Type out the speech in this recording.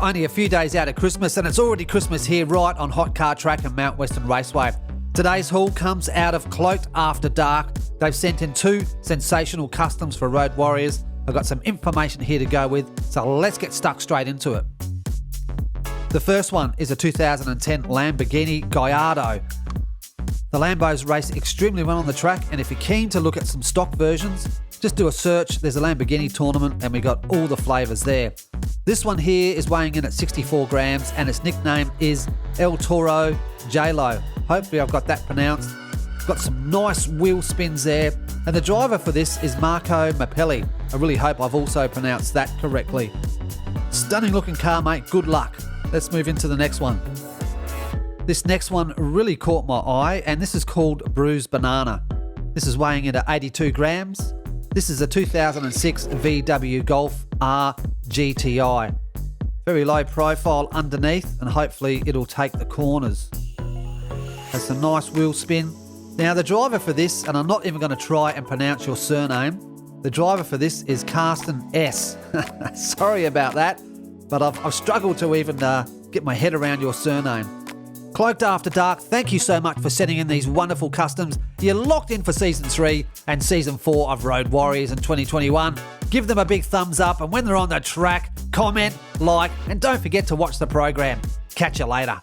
Only a few days out of Christmas and it's already Christmas here right on Hot Car Track and Mount Western Raceway. Today's haul comes out of Cloaked After Dark. They've sent in 2 sensational customs for Road Warriors. I've got some information here to go with, so let's get stuck straight into it. The first one is a 2010 Lamborghini Gallardo. The Lambos race extremely well on the track, and if you're keen to look at some stock versions, just do a search. There's a Lamborghini tournament and we got all the flavours there. This one here is weighing in at 64 grams and its nickname is El Toro J-Lo. Hopefully I've got that pronounced. Got some nice wheel spins there. And the driver for this is Marco Mappelli. I really hope I've also pronounced that correctly. Stunning looking car, mate. Good luck. Let's move into the next one. This next one really caught my eye, and this is called Bruised Banana. This is weighing in at 82 grams. This is a 2006 Vw Golf R Gti. Very low profile underneath, and hopefully it'll take the corners. Has some nice wheel spin. Now the driver for this, and I'm not even going to try and pronounce your surname, the driver for this is Carsten S. Sorry about that, but I've struggled to even get my head around your surname. Cloaked After Dark, thank you so much for sending in these wonderful customs. You're locked in for Season 3 and Season 4 of Road Warriors in 2021. Give them a big thumbs up, and when they're on the track, comment, like, and don't forget to watch the program. Catch you later.